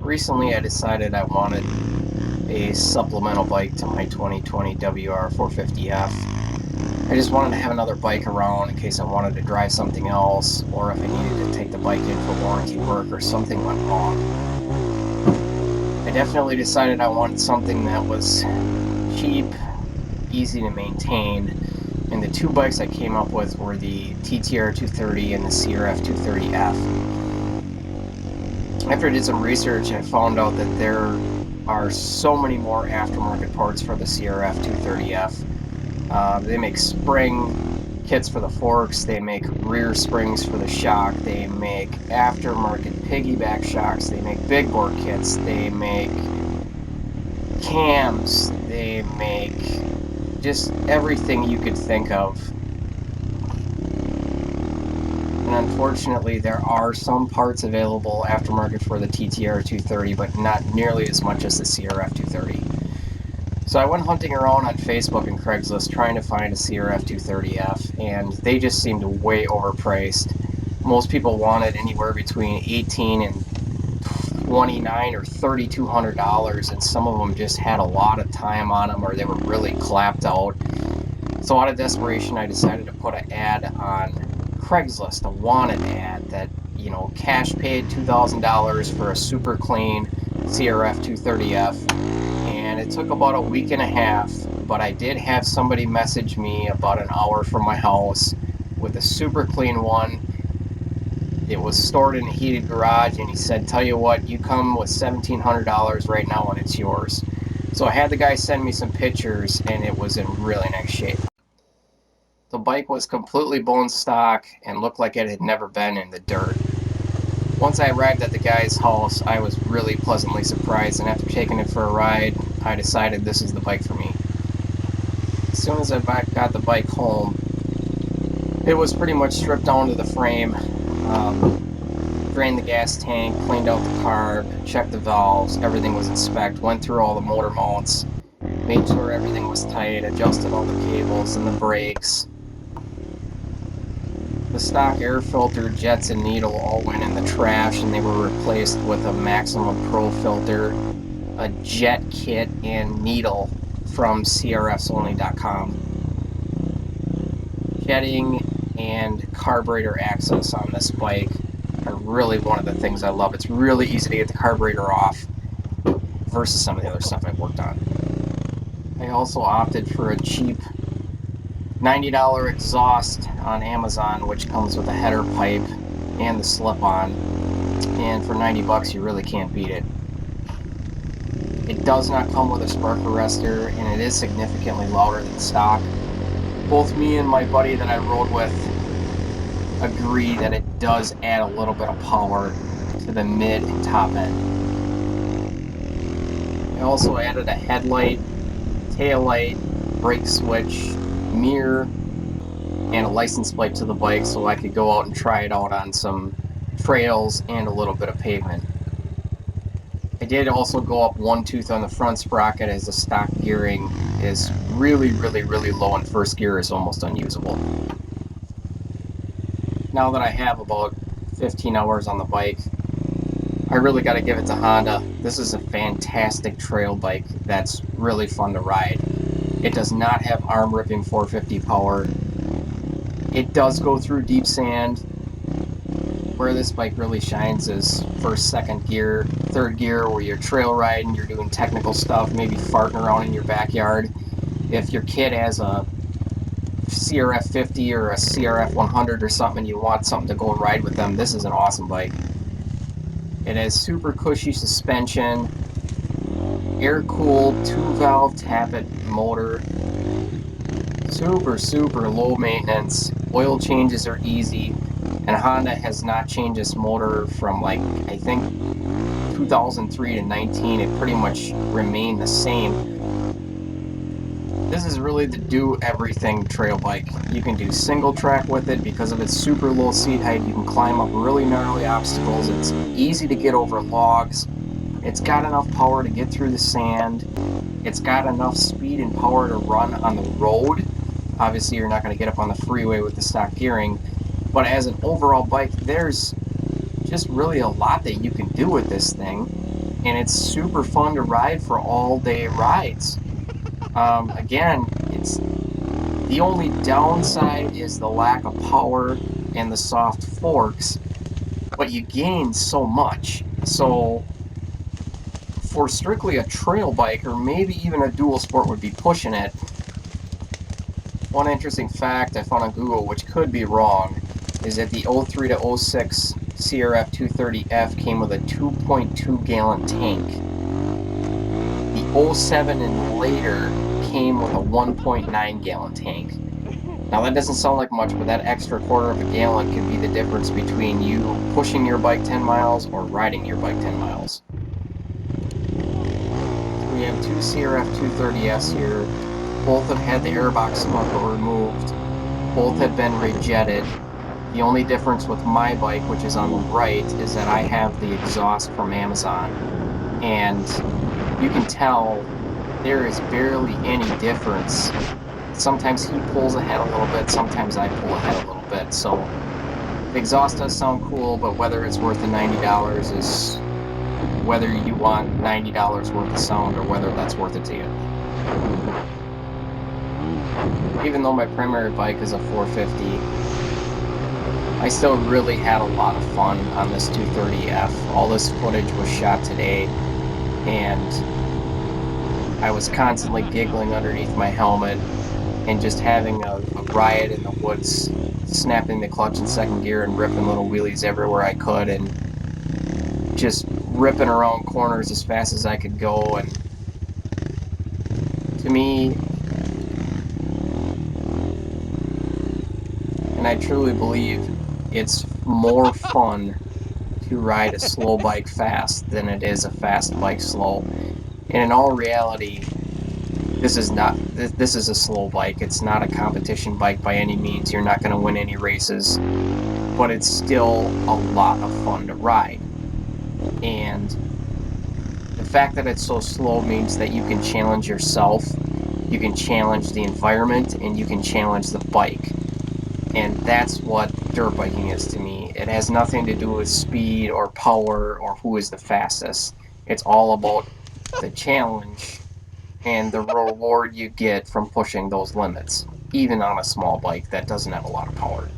Recently I decided I wanted a supplemental bike to my 2020 WR450F. I just wanted to have another bike around in case I wanted to drive something else, or if I needed to take the bike in for warranty work or something went wrong. I definitely decided I wanted something that was cheap, easy to maintain, and the two bikes I came up with were the TTR230 and the CRF230F. After I did some research, I found out that there are so many more aftermarket parts for the CRF230F. They make spring kits for the forks, they make rear springs for the shock, they make aftermarket piggyback shocks, they make big bore kits, they make cams, they make just everything you could think of. And unfortunately, there are some parts available aftermarket for the TTR230, but not nearly as much as the CRF230. So I went hunting around on Facebook and Craigslist trying to find a CRF230F, and they just seemed way overpriced. Most people wanted anywhere between $18 and $29 or $3,200, and some of them just had a lot of time on them, or they were really clapped out. So out of desperation, I decided to put an ad on Craigslist, a wanted ad that, cash paid $2,000 for a super clean CRF230F. And it took about a week and a half, but I did have somebody message me about an hour from my house with a super clean one. It was stored in a heated garage, and he said, tell you what, you come with $1,700 right now and it's yours. So I had the guy send me some pictures, and it was in really nice shape. The bike was completely bone stock and looked like it had never been in the dirt. Once I arrived at the guy's house, I was really pleasantly surprised, and after taking it for a ride, I decided this is the bike for me. As soon as I got the bike home, it was pretty much stripped down to the frame, drained the gas tank, cleaned out the carb, checked the valves, everything was inspected, went through all the motor mounts, made sure everything was tight, adjusted all the cables and the brakes. The stock air filter, jets, and needle all went in the trash, and they were replaced with a Maximum Pro filter, a jet kit, and needle from CRFsonly.com. Jetting and carburetor access on this bike are really one of the things I love. It's really easy to get the carburetor off versus some of the other stuff I've worked on. I also opted for a cheap $90 exhaust on Amazon, which comes with a header pipe and the slip-on, and for $90 you really can't beat it. It does not come with a spark arrestor, and it is significantly louder than stock. Both me and my buddy that I rode with agree that it does add a little bit of power to the mid and top end. I also added a headlight, tail light, brake switch, mirror, and a license plate to the bike so I could go out and try it out on some trails and a little bit of pavement. I did also go up one tooth on the front sprocket, as the stock gearing is really low, and first gear is almost unusable. Now that I have about 15 hours on the bike, I really got to give it to Honda. This is a fantastic trail bike that's really fun to ride. It does not have arm-ripping 450 power. It does go through deep sand. Where this bike really shines is first, second gear, third gear, where you're trail riding, you're doing technical stuff, maybe farting around in your backyard. If your kid has a CRF50 or a CRF100 or something and you want something to go ride with them, this is an awesome bike. It has super cushy suspension, air-cooled 2-valve tappet motor, super low maintenance, oil changes are easy, and Honda has not changed this motor from I think 2003 to 19. It pretty much remained the same. This is really the do-everything trail bike. You can do single track with it because of its super low seat height. You can climb up really gnarly obstacles. It's easy to get over logs. It's got enough power to get through the sand. It's got enough speed and power to run on the road. Obviously, you're not going to get up on the freeway with the stock gearing, but as an overall bike, there's just really a lot that you can do with this thing. and it's super fun to ride for all day rides. Again, it's the only downside is the lack of power and the soft forks, but you gain so much. So for strictly a trail bike or maybe even a dual sport would be pushing it. One interesting fact I found on Google, which could be wrong, is that the 03 to 06 CRF230F came with a 2.2 gallon tank. The 07 and later came with a 1.9 gallon tank. Now that doesn't sound like much, but that extra quarter of a gallon could be the difference between you pushing your bike 10 miles or riding your bike 10 miles. So we have two CRF230Fs here. Both have had the airbox knuckle removed. Both have been rejetted. The only difference with my bike, which is on the right, is that I have the exhaust from Amazon. And you can tell there is barely any difference. Sometimes he pulls ahead a little bit, sometimes I pull ahead a little bit. So the exhaust does sound cool, but whether it's worth the $90 is whether you want $90 worth of sound or whether that's worth it to you. Even though my primary bike is a 450, I still really had a lot of fun on this 230F. All this footage was shot today, and I was constantly giggling underneath my helmet and just having a riot in the woods, snapping the clutch in second gear and ripping little wheelies everywhere I could, and just ripping around corners as fast as I could go. And to me, and I truly believe it's more fun to ride a slow bike fast than it is a fast bike slow. And in all reality, this is a slow bike. It's not a competition bike by any means. You're not going to win any races, but it's still a lot of fun to ride. And the fact that it's so slow means that you can challenge yourself, you can challenge the environment, and you can challenge the bike. And that's what dirt biking is to me. It has nothing to do with speed or power or who is the fastest. It's all about the challenge and the reward you get from pushing those limits, even on a small bike that doesn't have a lot of power.